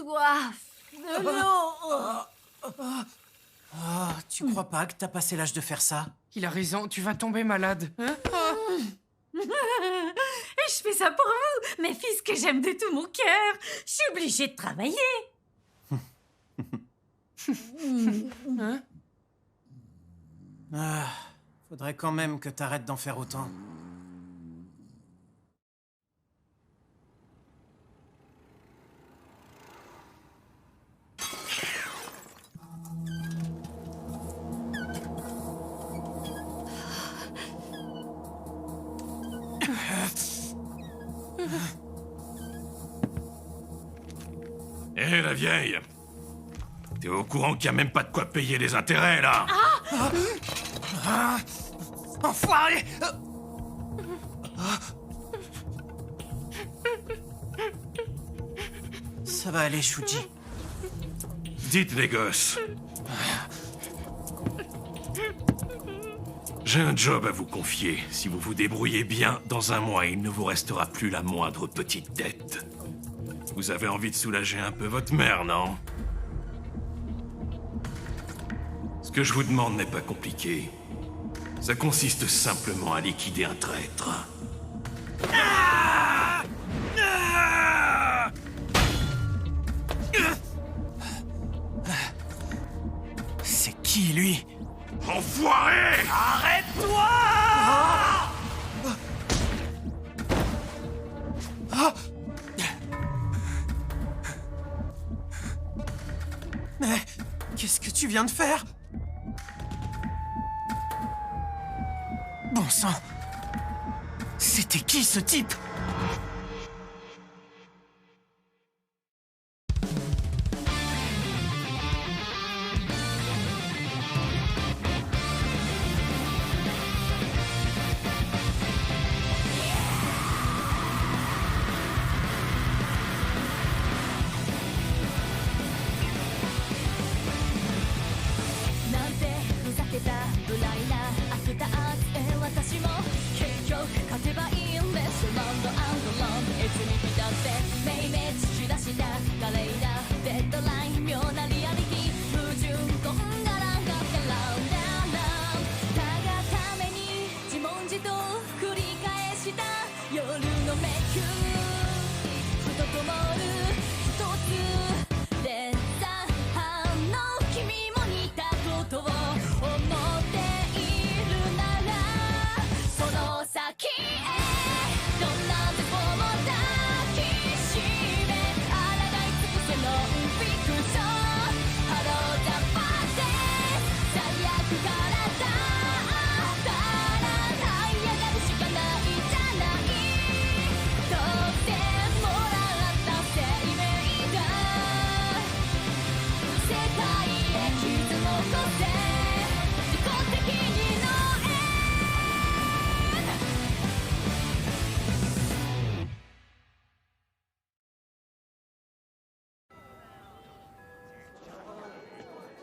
soif de l'eau. Oh, tu crois pas que t'as passé l'âge de faire ça? Il a raison, tu vas tomber malade. Et je fais ça pour vous, mes fils que j'aime de tout mon cœur. Je suis obligée de travailler. Hein? Ah, faudrait quand même que t'arrêtes d'en faire autant. Hé, la vieille! T'es au courant qu'il n'y a même pas de quoi payer les intérêts, là? Enfoiré! Ça va aller, Shuji. Dites, les gosses. J'ai un job à vous confier. Si vous vous débrouillez bien, dans un mois, il ne vous restera plus la moindre petite dette. Vous avez envie de soulager un peu votre mère, non? Ce que je vous demande n'est pas compliqué. Ça consiste simplement à liquider un traître. C'est qui, lui? Enfoiré! Arrête-toi! Mais qu'est-ce que tu viens de faire? Bon sang! C'était qui, ce type?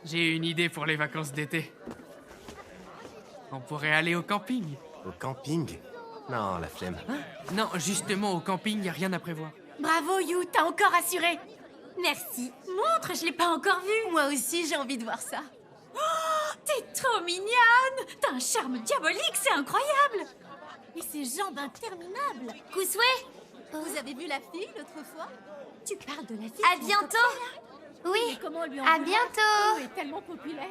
J'ai une idée pour les vacances d'été. On pourrait aller au camping. Au camping? Non, la flemme. Hein? Non, justement, au camping, y a rien à prévoir. Bravo, You, t'as encore assuré. Merci. Montre, je l'ai pas encore vu. Moi aussi, j'ai envie de voir ça. Oh, t'es trop mignonne. T'as un charme diabolique, c'est incroyable. Et ces jambes interminables. Kousoué, Vous avez vu la fille l'autre fois? tu parles de la fille. À bientôt. Oui, Comment on lui en à veut? bientôt. Elle est tellement populaire.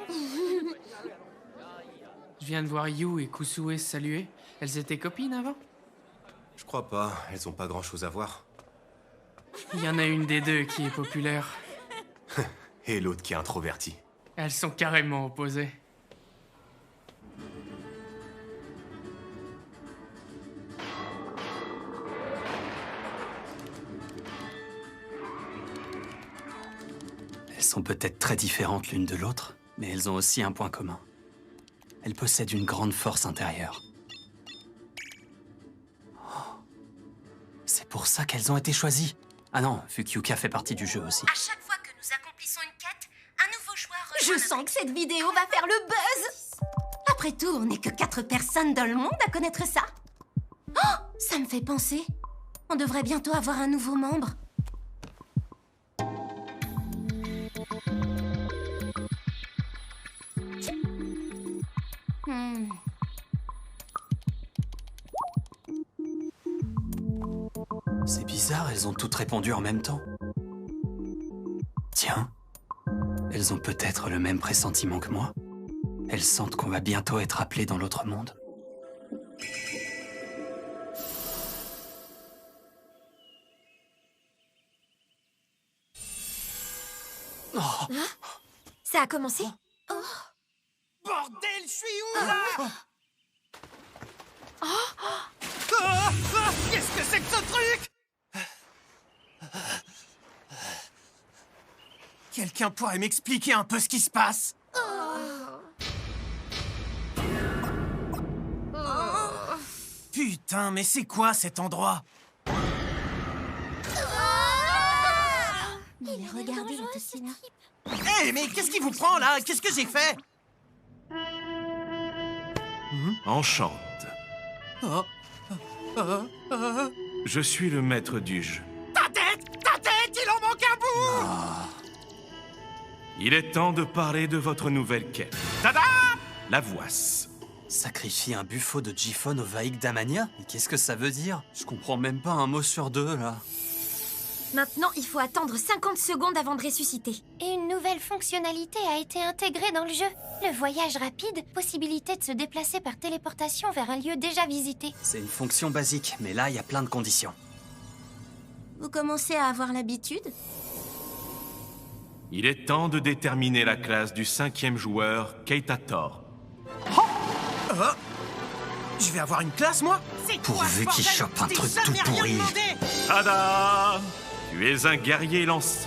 Je viens de voir Yu et Kusue se saluer. Elles étaient copines avant? Je crois pas, elles ont pas grand-chose à voir. Il y en a une des deux qui est populaire. Et l'autre qui est introvertie. Elles sont carrément opposées. Elles sont peut-être très différentes l'une de l'autre, mais elles ont aussi un point commun. Elles possèdent une grande force intérieure. Oh. C'est pour ça qu'elles ont été choisies. Ah non, Fukuoka fait partie du jeu aussi. À chaque fois que nous accomplissons une quête, un nouveau joueur rejoint. Je sens que cette vidéo va faire le buzz. Après tout, on n'est que 4 personnes dans le monde à connaître ça. Oh, ça me fait penser. On devrait bientôt avoir un nouveau membre. C'est bizarre, elles ont toutes répondu en même temps. Tiens, elles ont peut-être le même pressentiment que moi. Elles sentent qu'on va bientôt être appelé dans l'autre monde. Ça a commencé? Bordel, je suis où, là? Qu'est-ce que c'est que ce truc? Quelqu'un pourrait m'expliquer un peu ce qui se passe? Putain, mais c'est quoi cet endroit? Mais regardez, Tessina. Hé, mais qu'est-ce qui vous prend, là? Qu'est-ce que j'ai fait? Enchante. Oh. Je suis le maître du jeu. Ta tête! Il en manque un bout! Il est temps de parler de votre nouvelle quête. Tada! La voice. Sacrifier un buffo de Jiphon au Vaïk d'Amania? Mais qu'est-ce que ça veut dire? Je comprends même pas un mot sur deux, là. Maintenant, il faut attendre 50 secondes avant de ressusciter. Et une nouvelle fonctionnalité a été intégrée dans le jeu. Le voyage rapide, possibilité de se déplacer par téléportation vers un lieu déjà visité. C'est une fonction basique, mais là, il y a plein de conditions. Vous commencez à avoir l'habitude? Il est temps de déterminer la classe du 5e joueur, Keita Thor. Je vais avoir une classe, moi? C'est quoi, Pourvu qu'il bordel? chope un T'es truc jamais tout rien pourri. demandé. Tada! Tu es un guerrier lance.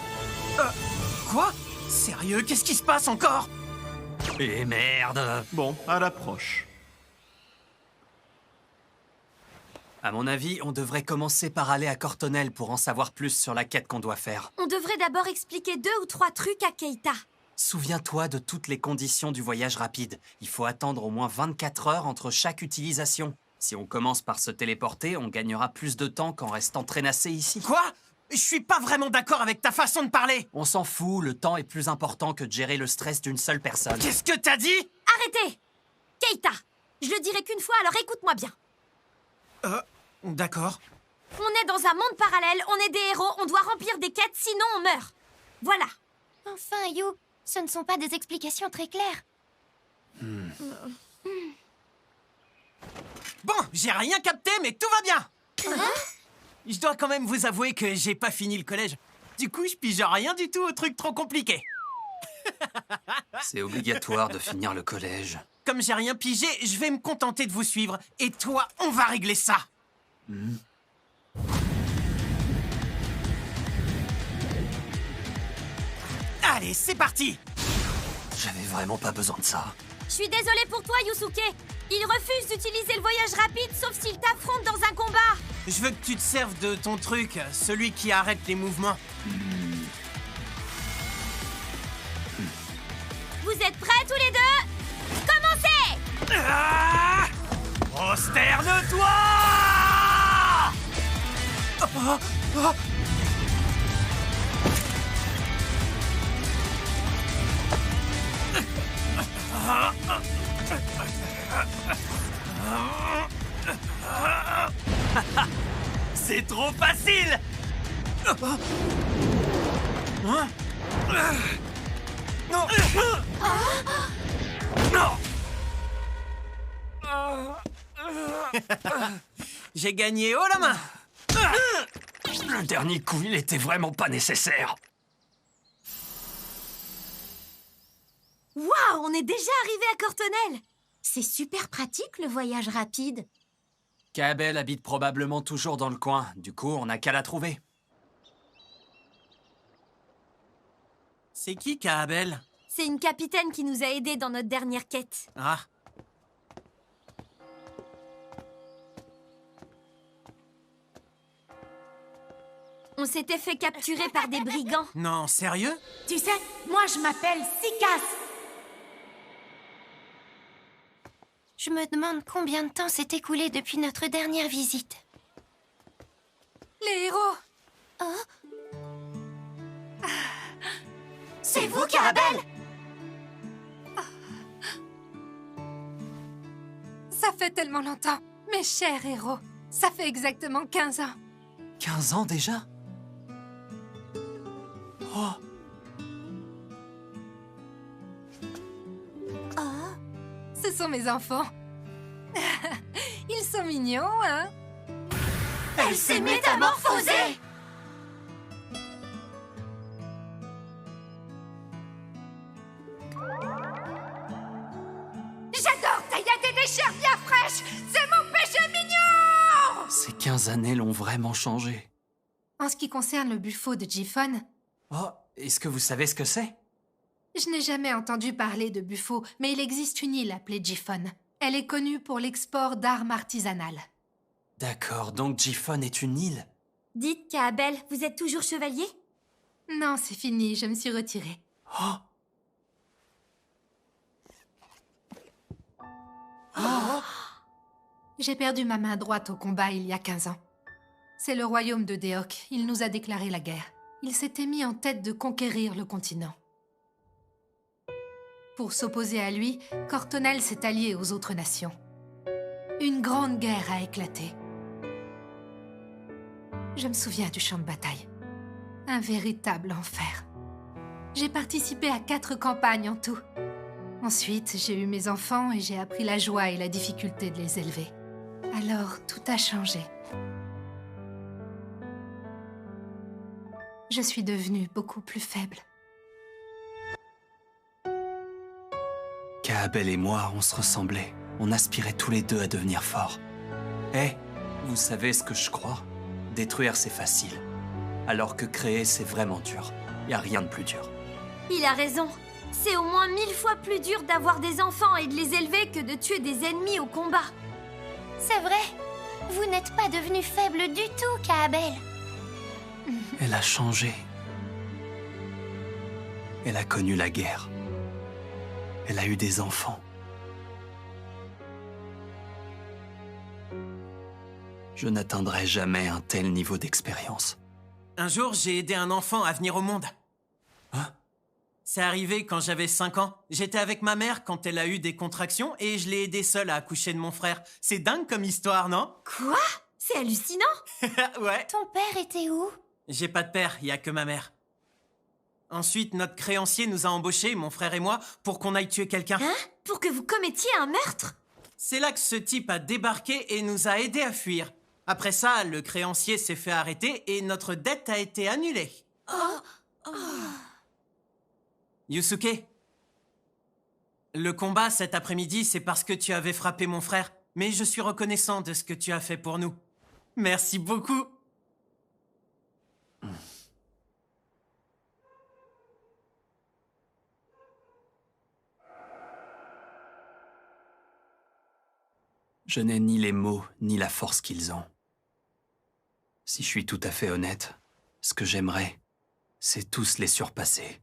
Quoi? Sérieux? Qu'est-ce qui se passe encore? Et merde! Bon, à l'approche. À mon avis, on devrait commencer par aller à Cortonel pour en savoir plus sur la quête qu'on doit faire. On devrait d'abord expliquer 2 ou 3 trucs à Keita. Souviens-toi de toutes les conditions du voyage rapide. Il faut attendre au moins 24 heures entre chaque utilisation. Si on commence par se téléporter, on gagnera plus de temps qu'en restant traînassé ici. Quoi? Je suis pas vraiment d'accord avec ta façon de parler. On s'en fout, le temps est plus important que de gérer le stress d'une seule personne. Qu'est-ce que t'as dit? Arrêtez! Keita, je le dirai qu'une fois, alors écoute-moi bien. D'accord. On est dans un monde parallèle, on est des héros, on doit remplir des quêtes, sinon on meurt. Voilà. Enfin, You, ce ne sont pas des explications très claires. Bon, j'ai rien capté, mais tout va bien. Je dois quand même vous avouer que j'ai pas fini le collège. Du coup, je pige rien du tout au truc trop compliqué. C'est obligatoire de finir le collège. Comme j'ai rien pigé, je vais me contenter de vous suivre. Et toi, on va régler ça. Allez, c'est parti. J'avais vraiment pas besoin de ça. Je suis désolée pour toi, Yusuke. Il refuse d'utiliser le voyage rapide, sauf s'il t'affronte dans un combat. Je veux que tu te serves de ton truc, celui qui arrête les mouvements. Vous êtes prêts tous les deux? Commencez! Ah! Prosterne-toi! C'est trop facile! Hein? Non! Non! J'ai gagné haut la main! Le dernier coup, il était vraiment pas nécessaire. Waouh, on est déjà arrivé à Cortonel. C'est super pratique, le voyage rapide. Kabel habite probablement toujours dans le coin. Du coup, on n'a qu'à la trouver. C'est qui, Kaabel? C'est une capitaine qui nous a aidés dans notre dernière quête. Ah. On s'était fait capturer par des brigands. Non, sérieux? Tu sais, moi je m'appelle Sikas. Je me demande combien de temps s'est écoulé depuis notre dernière visite. Les héros. C'est vous, Kaabel? Ça fait tellement longtemps. Mes chers héros, ça fait exactement 15 ans. 15 ans déjà? Oh! Ce sont mes enfants. Ils sont mignons, hein? Elle s'est métamorphosée! J'adore tailler des chairs bien fraîches! C'est mon péché mignon! Ces 15 années l'ont vraiment changé. En ce qui concerne le buffo de Jiphon, Oh, est-ce que vous savez ce que c'est? je n'ai jamais entendu parler de buffo, mais il existe une île appelée Jiphon. Elle est connue pour l'export d'armes artisanales. D'accord, donc Jiphon est une île. Dites, Kaabel, vous êtes toujours chevalier? Non, c'est fini, je me suis retirée. Oh! J'ai perdu ma main droite au combat il y a 15 ans. C'est le royaume de Déok, il nous a déclaré la guerre. Il s'était mis en tête de conquérir le continent. Pour s'opposer à lui, Cortonel s'est allié aux autres nations. Une grande guerre a éclaté. Je me souviens du champ de bataille. Un véritable enfer. J'ai participé à 4 campagnes en tout. Ensuite, j'ai eu mes enfants et j'ai appris la joie et la difficulté de les élever. Alors, tout a changé. Je suis devenue beaucoup plus faible. Kaabel et moi, on se ressemblait. On aspirait tous les deux à devenir forts. Eh, vous savez ce que je crois? Détruire, c'est facile. Alors que créer, c'est vraiment dur. Y a rien de plus dur. Il a raison. C'est au moins 1000 fois plus dur d'avoir des enfants et de les élever que de tuer des ennemis au combat. C'est vrai. Vous n'êtes pas devenu faible du tout, Kaabel. Elle a changé. Elle a connu la guerre. Elle a eu des enfants. Je n'atteindrai jamais un tel niveau d'expérience. Un jour, j'ai aidé un enfant à venir au monde. Hein? C'est arrivé quand j'avais 5 ans. J'étais avec ma mère quand elle a eu des contractions et je l'ai aidé seule à accoucher de mon frère. C'est dingue comme histoire, non? Quoi? C'est hallucinant. Ouais. Ton père était où? J'ai pas de père, y a que ma mère. Ensuite, notre créancier nous a embauchés, mon frère et moi, pour qu'on aille tuer quelqu'un. Hein? Pour que vous commettiez un meurtre? C'est là que ce type a débarqué et nous a aidés à fuir. Après ça, le créancier s'est fait arrêter et notre dette a été annulée. Yusuke, le combat cet après-midi, c'est parce que tu avais frappé mon frère. Mais je suis reconnaissant de ce que tu as fait pour nous. Merci beaucoup. Je n'ai ni les mots, ni la force qu'ils ont. Si je suis tout à fait honnête, ce que j'aimerais, c'est tous les surpasser.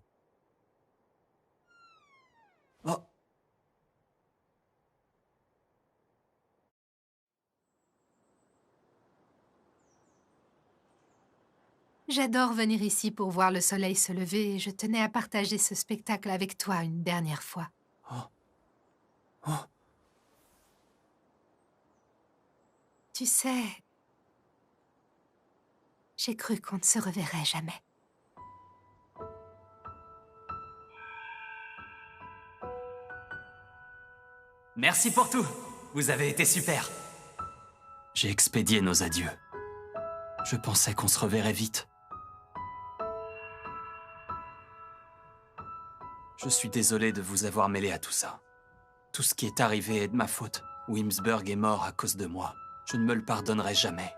Oh! J'adore venir ici pour voir le soleil se lever et je tenais à partager ce spectacle avec toi une dernière fois. Oh! Oh! Tu sais, j'ai cru qu'on ne se reverrait jamais. Merci pour tout. Vous avez été super. J'ai expédié nos adieux. Je pensais qu'on se reverrait vite. Je suis désolé de vous avoir mêlé à tout ça. Tout ce qui est arrivé est de ma faute. Wimsburg est mort à cause de moi. Je ne me le pardonnerai jamais.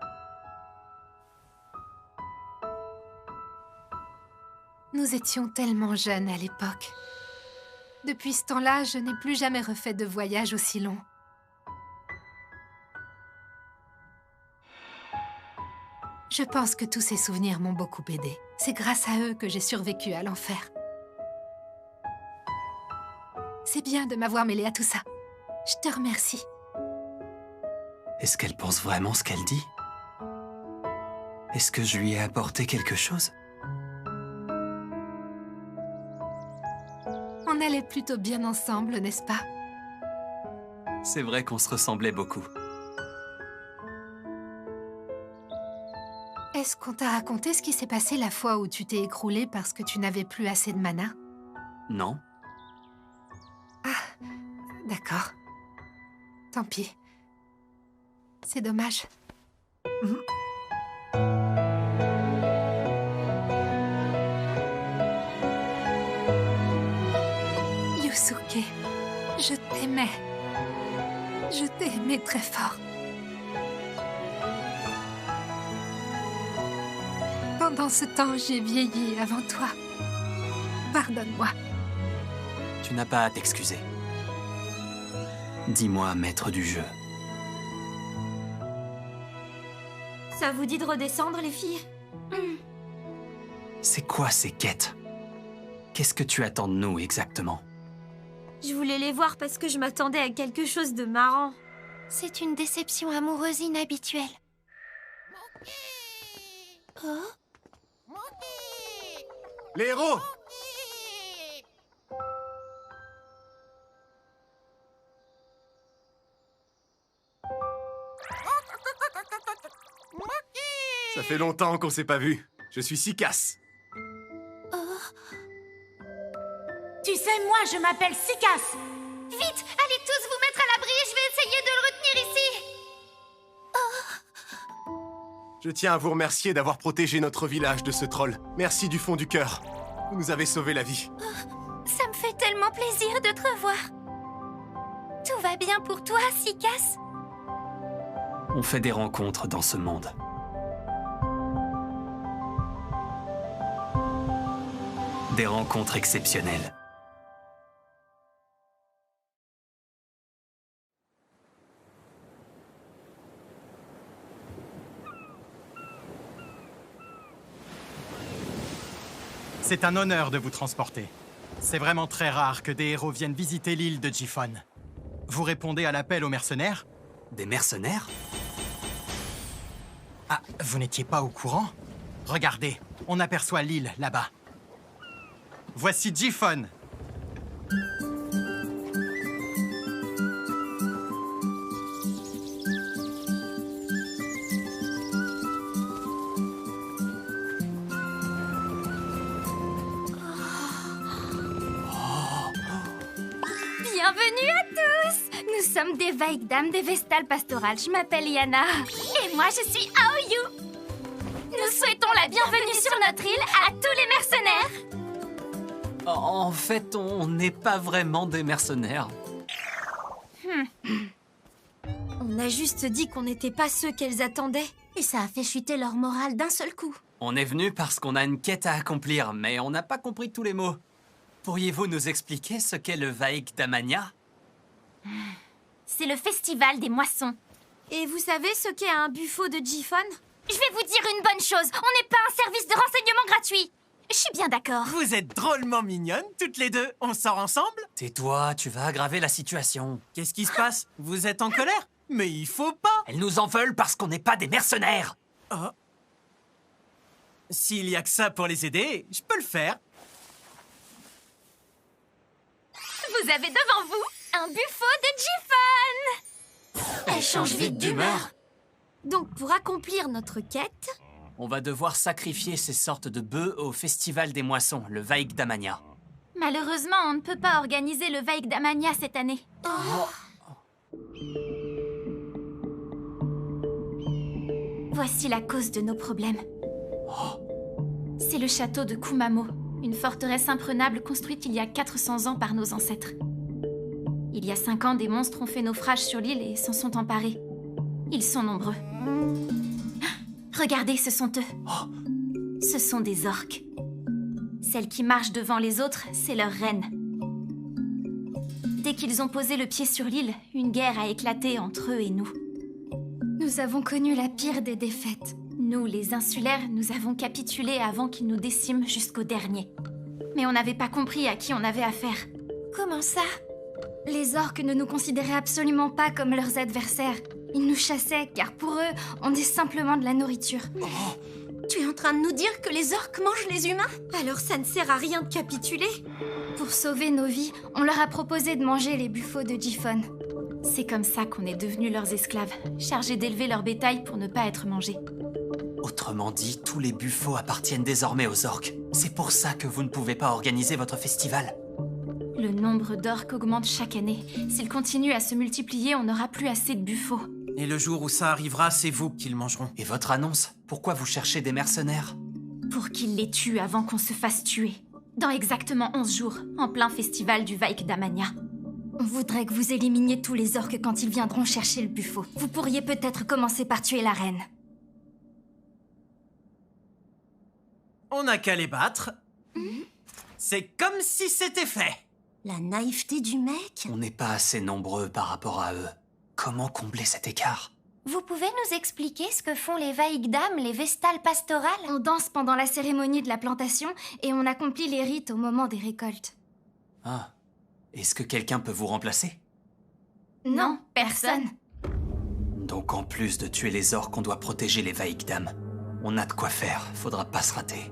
Nous étions tellement jeunes à l'époque. Depuis ce temps-là, je n'ai plus jamais refait de voyage aussi long. Je pense que tous ces souvenirs m'ont beaucoup aidé. C'est grâce à eux que j'ai survécu à l'enfer. C'est bien de m'avoir mêlée à tout ça. Je te remercie. Est-ce qu'elle pense vraiment ce qu'elle dit? Est-ce que je lui ai apporté quelque chose? On allait plutôt bien ensemble, n'est-ce pas? C'est vrai qu'on se ressemblait beaucoup. Est-ce qu'on t'a raconté ce qui s'est passé la fois où tu t'es écroulé parce que tu n'avais plus assez de mana? Non? D'accord. Tant pis. C'est dommage. Yusuke, je t'aimais. Je t'ai aimé très fort. Pendant ce temps, j'ai vieilli avant toi. Pardonne-moi. Tu n'as pas à t'excuser. Dis-moi, maître du jeu. Ça vous dit de redescendre, les filles? C'est quoi ces quêtes? Qu'est-ce que tu attends de nous exactement? Je voulais les voir parce que je m'attendais à quelque chose de marrant. C'est une déception amoureuse inhabituelle. Oh? Les héros! Ça fait longtemps qu'on s'est pas vus. Je suis Sikas. Tu sais, moi, je m'appelle Sikas. Vite, allez tous vous mettre à l'abri et je vais essayer de le retenir ici. Je tiens à vous remercier d'avoir protégé notre village de ce troll. Merci du fond du cœur. Vous nous avez sauvé la vie. Ça me fait tellement plaisir de te revoir. Tout va bien pour toi, Sikas? On fait des rencontres dans ce monde. Des rencontres exceptionnelles. C'est un honneur de vous transporter. C'est vraiment très rare que des héros viennent visiter l'île de Jiphon. Vous répondez à l'appel aux mercenaires? Des mercenaires? Ah, vous n'étiez pas au courant? Regardez, on aperçoit l'île là-bas. Voici Jiphon. Bienvenue à tous! Nous sommes des Vaikdam des Vestales Pastorales. Je m'appelle Yana. Et moi, je suis Aoyu. Nous souhaitons la bienvenue sur notre île à tous les mercenaires. En fait, on n'est pas vraiment des mercenaires. On a juste dit qu'on n'était pas ceux qu'elles attendaient. Et ça a fait chuter leur morale d'un seul coup. On est venu parce qu'on a une quête à accomplir, mais on n'a pas compris tous les mots. Pourriez-vous nous expliquer ce qu'est le Vaikdamania? C'est le festival des moissons. Et vous savez ce qu'est un buffo de Jiphon? Je vais vous dire une bonne chose. On n'est pas un service de renseignement gratuit. Je suis bien d'accord. Vous êtes drôlement mignonnes, toutes les deux. On sort ensemble? Tais-toi, tu vas aggraver la situation. Qu'est-ce qui se passe? Vous êtes en colère? Mais il faut pas! Elles nous en veulent parce qu'on n'est pas des mercenaires. Oh. S'il y a que ça pour les aider, je peux le faire. Vous avez devant vous un buffo de Jiphon. Elle change vite d'humeur. Donc, pour accomplir notre quête... On va devoir sacrifier ces sortes de bœufs au festival des moissons, le Vaikdamania. Malheureusement, on ne peut pas organiser le Vaikdamania cette année. Voici la cause de nos problèmes. C'est le château de Kumamo, une forteresse imprenable construite il y a 400 ans par nos ancêtres. Il y a 5 ans, des monstres ont fait naufrage sur l'île et s'en sont emparés. Ils sont nombreux. Regardez, ce sont eux. Ce sont des orques. Celle qui marche devant les autres, c'est leur reine. Dès qu'ils ont posé le pied sur l'île, une guerre a éclaté entre eux et nous. Nous avons connu la pire des défaites. Nous, les insulaires, nous avons capitulé avant qu'ils nous déciment jusqu'au dernier. Mais on n'avait pas compris à qui on avait affaire. Comment ça? Les orques ne nous considéraient absolument pas comme leurs adversaires. Ils nous chassaient, car pour eux, on est simplement de la nourriture. Tu es en train de nous dire que les orques mangent les humains? Alors ça ne sert à rien de capituler. Pour sauver nos vies, on leur a proposé de manger les buffos de Jiphon. C'est comme ça qu'on est devenus leurs esclaves, chargés d'élever leur bétail pour ne pas être mangés. Autrement dit, tous les buffos appartiennent désormais aux orques. C'est pour ça que vous ne pouvez pas organiser votre festival. Le nombre d'orques augmente chaque année. S'ils continuent à se multiplier, on n'aura plus assez de buffos. Et le jour où ça arrivera, c'est vous qui le mangeront. Et votre annonce? Pourquoi vous cherchez des mercenaires? Pour qu'ils les tuent avant qu'on se fasse tuer. Dans exactement 11 jours, en plein festival du Vaikdamania. On voudrait que vous éliminiez tous les orques quand ils viendront chercher le buffo. Vous pourriez peut-être commencer par tuer la reine. On n'a qu'à les battre. C'est comme si c'était fait. La naïveté du mec. On n'est pas assez nombreux par rapport à eux. Comment combler cet écart? Vous pouvez nous expliquer ce que font les Vaikdam, les Vestales pastorales? On danse pendant la cérémonie de la plantation et on accomplit les rites au moment des récoltes. Ah. Est-ce que quelqu'un peut vous remplacer? Non, personne. Donc en plus de tuer les orques, on doit protéger les Vaikdam. On a de quoi faire, faudra pas se rater.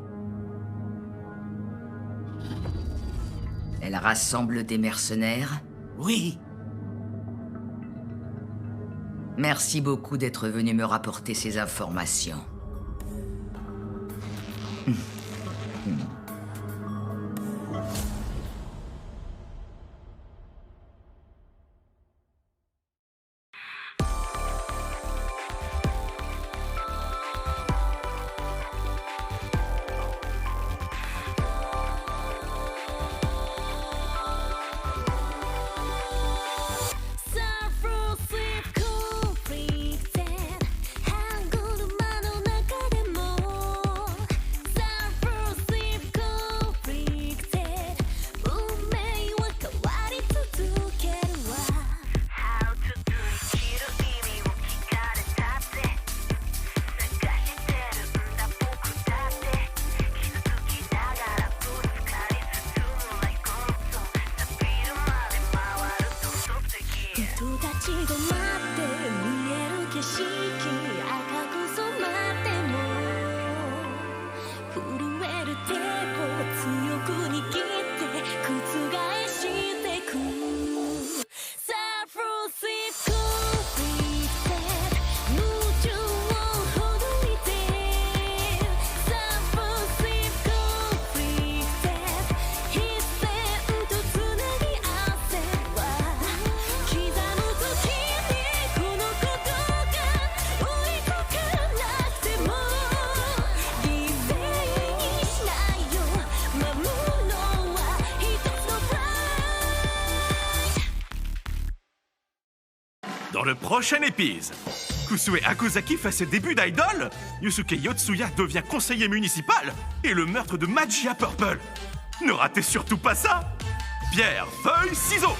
Elle rassemble des mercenaires? Oui. Merci beaucoup d'être venu me rapporter ces informations. Dans le prochain épisode, Kusue Akuzaki fait ses débuts d'idol, Yusuke Yotsuya devient conseiller municipal et le meurtre de Magia Purple. Ne ratez surtout pas ça. Pierre, feuille, ciseaux.